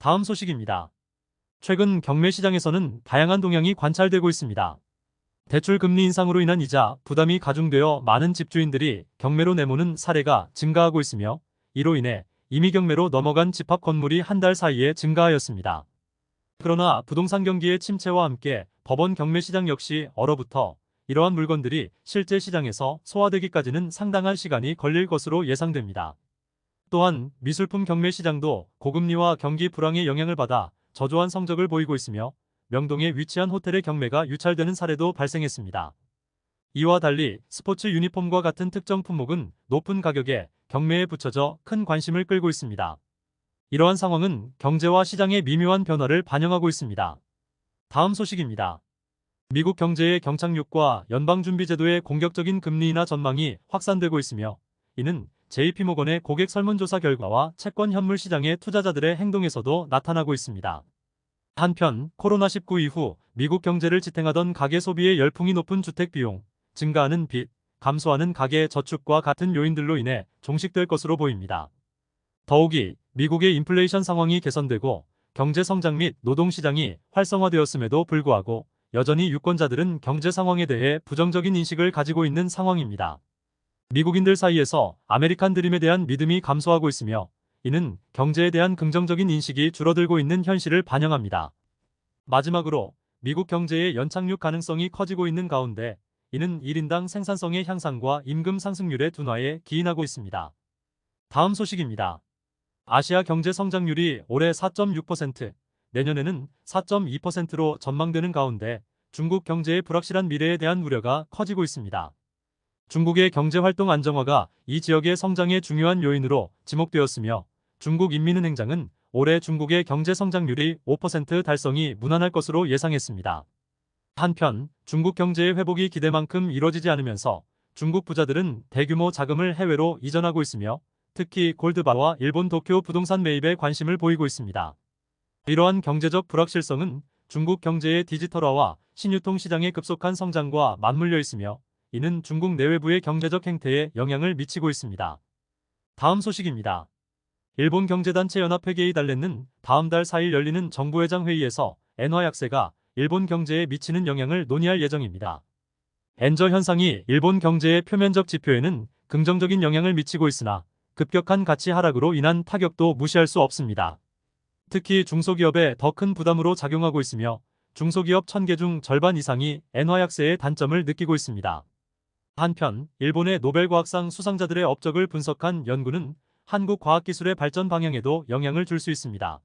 다음 소식입니다. 최근 경매 시장에서는 다양한 동향이 관찰되고 있습니다. 대출 금리 인상으로 인한 이자 부담이 가중되어 많은 집주인들이 경매로 내모는 사례가 증가하고 있으며, 이로 인해 이미 경매로 넘어간 집합 건물이 한 달 사이에 증가하였습니다. 그러나 부동산 경기의 침체와 함께 법원 경매 시장 역시 얼어붙어 이러한 물건들이 실제 시장에서 소화되기까지는 상당한 시간이 걸릴 것으로 예상됩니다. 또한 미술품 경매 시장도 고금리와 경기 불황의 영향을 받아 저조한 성적을 보이고 있으며, 명동에 위치한 호텔의 경매가 유찰되는 사례도 발생했습니다. 이와 달리 스포츠 유니폼과 같은 특정 품목은 높은 가격에 경매에 붙여져 큰 관심을 끌고 있습니다. 이러한 상황은 경제와 시장의 미묘한 변화를 반영하고 있습니다. 다음 소식입니다. 미국 경제의 경착륙과 연방준비제도의 공격적인 금리 인하 전망이 확산되고 있으며, 이는 JP모건의 고객 설문조사 결과와 채권 현물 시장의 투자자들의 행동에서도 나타나고 있습니다. 한편 코로나19 이후 미국 경제를 지탱하던 가계 소비의 열풍이 높은 주택 비용, 증가하는 빚, 감소하는 가계 저축과 같은 요인들로 인해 종식될 것으로 보입니다. 더욱이 미국의 인플레이션 상황이 개선되고 경제 성장 및 노동시장이 활성화되었음에도 불구하고 여전히 유권자들은 경제 상황에 대해 부정적인 인식을 가지고 있는 상황입니다. 미국인들 사이에서 아메리칸 드림에 대한 믿음이 감소하고 있으며, 이는 경제에 대한 긍정적인 인식이 줄어들고 있는 현실을 반영합니다. 마지막으로 미국 경제의 연착륙 가능성이 커지고 있는 가운데, 이는 1인당 생산성의 향상과 임금 상승률의 둔화에 기인하고 있습니다. 다음 소식입니다. 아시아 경제 성장률이 올해 4.6%, 내년에는 4.2%로 전망되는 가운데 중국 경제의 불확실한 미래에 대한 우려가 커지고 있습니다. 중국의 경제활동 안정화가 이 지역의 성장의 중요한 요인으로 지목되었으며, 중국인민은행장은 올해 중국의 경제 성장률이 5% 달성이 무난할 것으로 예상했습니다. 한편 중국 경제의 회복이 기대만큼 이뤄지지 않으면서 중국 부자들은 대규모 자금을 해외로 이전하고 있으며, 특히 골드바와 일본 도쿄 부동산 매입에 관심을 보이고 있습니다. 이러한 경제적 불확실성은 중국 경제의 디지털화와 신유통 시장의 급속한 성장과 맞물려 있으며, 이는 중국 내외부의 경제적 행태에 영향을 미치고 있습니다. 다음 소식입니다. 일본 경제단체 연합회계의 달랬는 다음 달 4일 열리는 정부회장 회의에서 엔화 약세가 일본 경제에 미치는 영향을 논의할 예정입니다. 엔저 현상이 일본 경제의 표면적 지표에는 긍정적인 영향을 미치고 있으나 급격한 가치 하락으로 인한 타격도 무시할 수 없습니다. 특히 중소기업에 더 큰 부담으로 작용하고 있으며, 중소기업 1000개 중 절반 이상이 엔화 약세의 단점을 느끼고 있습니다. 한편 일본의 노벨과학상 수상자들의 업적을 분석한 연구는 한국 과학기술의 발전 방향에도 영향을 줄 수 있습니다.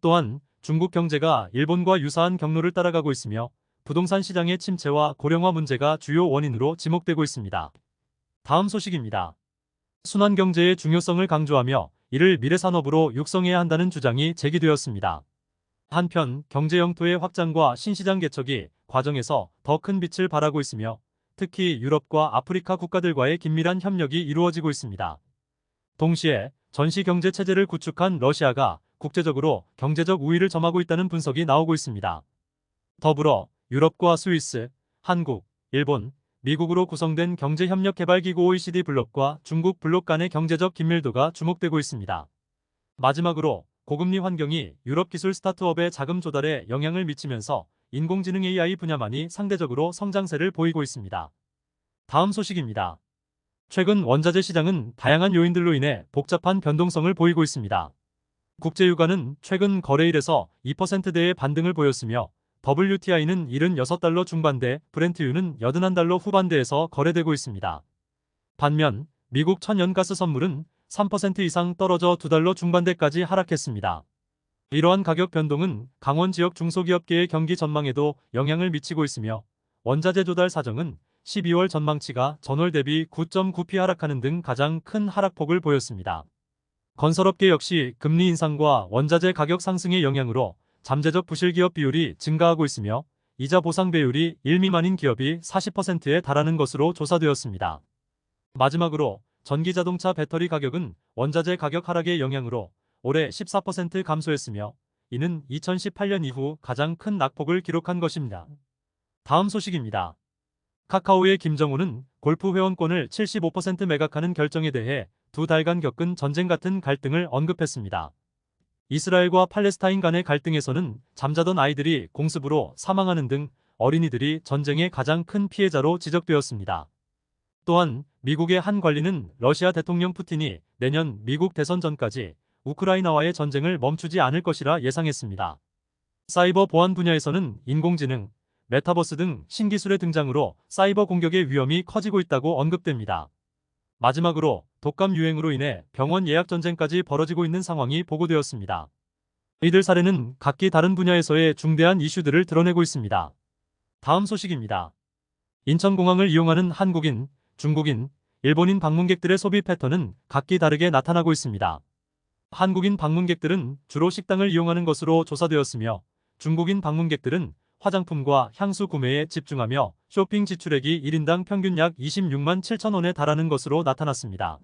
또한 중국 경제가 일본과 유사한 경로를 따라가고 있으며, 부동산 시장의 침체와 고령화 문제가 주요 원인으로 지목되고 있습니다. 다음 소식입니다. 순환경제의 중요성을 강조하며 이를 미래산업으로 육성해야 한다는 주장이 제기되었습니다. 한편 경제 영토의 확장과 신시장 개척이 과정에서 더 큰 빛을 발하고 있으며, 특히 유럽과 아프리카 국가들과의 긴밀한 협력이 이루어지고 있습니다. 동시에 전시 경제 체제를 구축한 러시아가 국제적으로 경제적 우위를 점하고 있다는 분석이 나오고 있습니다. 더불어 유럽과 스위스, 한국, 일본, 미국으로 구성된 경제협력개발기구 OECD 블록과 중국 블록 간의 경제적 긴밀도가 주목되고 있습니다. 마지막으로 고금리 환경이 유럽 기술 스타트업의 자금 조달에 영향을 미치면서 인공지능 AI 분야만이 상대적으로 성장세를 보이고 있습니다. 다음 소식입니다. 최근 원자재 시장은 다양한 요인들로 인해 복잡한 변동성을 보이고 있습니다. 국제유가는 최근 거래일에서 2%대의 반등을 보였으며, WTI는 76달러 중반대, 브렌트유는 81달러 후반대에서 거래되고 있습니다. 반면 미국 천연가스 선물은 3% 이상 떨어져 2달러 중반대까지 하락했습니다. 이러한 가격 변동은 강원 지역 중소기업계의 경기 전망에도 영향을 미치고 있으며, 원자재 조달 사정은 12월 전망치가 전월 대비 9.9p 하락하는 등 가장 큰 하락폭을 보였습니다. 건설업계 역시 금리 인상과 원자재 가격 상승의 영향으로 잠재적 부실기업 비율이 증가하고 있으며, 이자 보상 배율이 1 미만인 기업이 40%에 달하는 것으로 조사되었습니다. 마지막으로 전기자동차 배터리 가격은 원자재 가격 하락의 영향으로 올해 14% 감소했으며, 이는 2018년 이후 가장 큰 낙폭을 기록한 것입니다. 다음 소식입니다. 카카오의 김정우는 골프 회원권을 75% 매각하는 결정에 대해 2달간 겪은 전쟁 같은 갈등을 언급했습니다. 이스라엘과 팔레스타인 간의 갈등에서는 잠자던 아이들이 공습으로 사망하는 등 어린이들이 전쟁의 가장 큰 피해자로 지적되었습니다. 또한 미국의 한 관리는 러시아 대통령 푸틴이 내년 미국 대선 전까지 우크라이나와의 전쟁을 멈추지 않을 것이라 예상했습니다. 사이버 보안 분야에서는 인공지능, 메타버스 등 신기술의 등장으로 사이버 공격의 위험이 커지고 있다고 언급됩니다. 마지막으로 독감 유행으로 인해 병원 예약 전쟁까지 벌어지고 있는 상황이 보고되었습니다. 이들 사례는 각기 다른 분야에서의 중대한 이슈들을 드러내고 있습니다. 다음 소식입니다. 인천공항을 이용하는 한국인, 중국인, 일본인 방문객들의 소비 패턴은 각기 다르게 나타나고 있습니다. 한국인 방문객들은 주로 식당을 이용하는 것으로 조사되었으며 중국인 방문객들은 화장품과 향수 구매에 집중하며 쇼핑 지출액이 1인당 평균 약 26만 7천 원에 달하는 것으로 나타났습니다.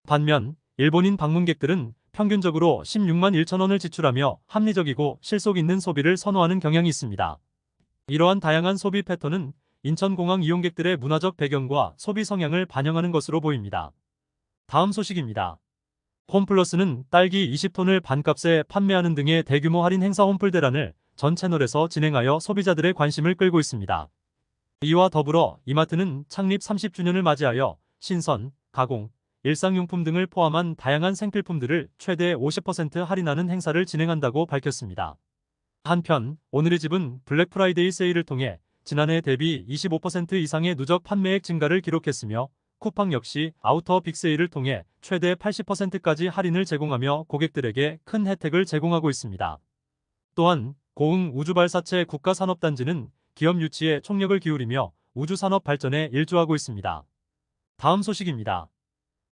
반면 일본인 방문객들은 평균적으로 16만 1천 원을 지출하며 합리적이고 실속 있는 소비를 선호하는 경향이 있습니다. 이러한 다양한 소비 패턴은 인천공항 이용객들의 문화적 배경과 소비 성향을 반영하는 것으로 보입니다. 다음 소식입니다. 홈플러스는 딸기 20톤을 반값에 판매하는 등의 대규모 할인 행사 홈플 대란을 전 채널에서 진행하여 소비자들의 관심을 끌고 있습니다. 이와 더불어 이마트는 창립 30주년을 맞이하여 신선, 가공, 일상용품 등을 포함한 다양한 생필품들을 최대 50% 할인하는 행사를 진행한다고 밝혔습니다. 한편 오늘의 집은 블랙 프라이데이 세일을 통해 지난해 대비 25% 이상의 누적 판매액 증가를 기록했으며 쿠팡 역시 아우터 빅세일을 통해 최대 80%까지 할인을 제공하며 고객들에게 큰 혜택을 제공하고 있습니다. 또한 고흥 우주발사체 국가산업단지는 기업 유치에 총력을 기울이며 우주산업 발전에 일조하고 있습니다. 다음 소식입니다.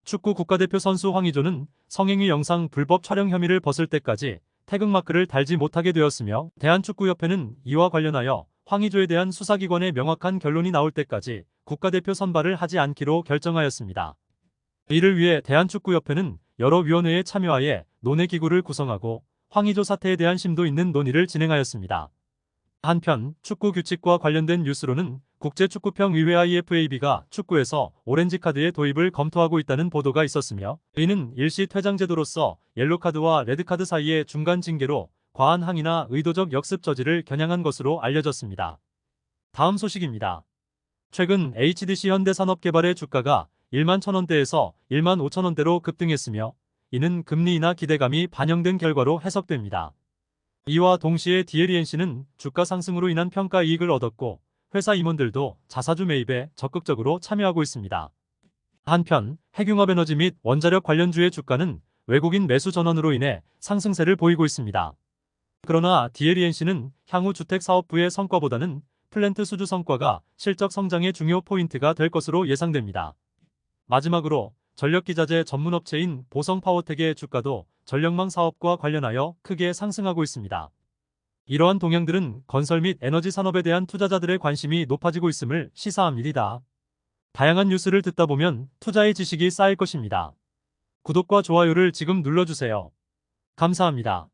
축구 국가대표 선수 황의조는 성행위 영상 불법 촬영 혐의를 벗을 때까지 태극마크를 달지 못하게 되었으며 대한축구협회는 이와 관련하여 황의조에 대한 수사기관의 명확한 결론이 나올 때까지 국가대표 선발을 하지 않기로 결정하였습니다. 이를 위해 대한축구협회는 여러 위원회에 참여하여 논의기구를 구성하고 황의조 사태에 대한 심도 있는 논의를 진행하였습니다. 한편 축구 규칙과 관련된 뉴스로는 국제축구평의회 IFAB가 축구에서 오렌지 카드의 도입을 검토하고 있다는 보도가 있었으며 이는 일시 퇴장 제도로서 옐로카드와 레드카드 사이의 중간 징계로 과한 항의나 의도적 역습 저지를 겨냥한 것으로 알려졌습니다. 다음 소식입니다. 최근 HDC 현대산업개발의 주가가 1만 1,000원대에서 1만 5,000원대로 급등했으며 이는 금리 인하 기대감이 반영된 결과로 해석됩니다. 이와 동시에 DLENC는 주가 상승으로 인한 평가 이익을 얻었고 회사 임원들도 자사주 매입에 적극적으로 참여하고 있습니다. 한편 핵융합에너지 및 원자력 관련주의 주가는 외국인 매수 전환으로 인해 상승세를 보이고 있습니다. 그러나 DLENC는 향후 주택사업부의 성과보다는 플랜트 수주 성과가 실적 성장의 중요 포인트가 될 것으로 예상됩니다. 마지막으로 전력기자재 전문업체인 보성파워텍의 주가도 전력망 사업과 관련하여 크게 상승하고 있습니다. 이러한 동향들은 건설 및 에너지 산업에 대한 투자자들의 관심이 높아지고 있음을 시사합니다. 다양한 뉴스를 듣다 보면 투자의 지식이 쌓일 것입니다. 구독과 좋아요를 지금 눌러주세요. 감사합니다.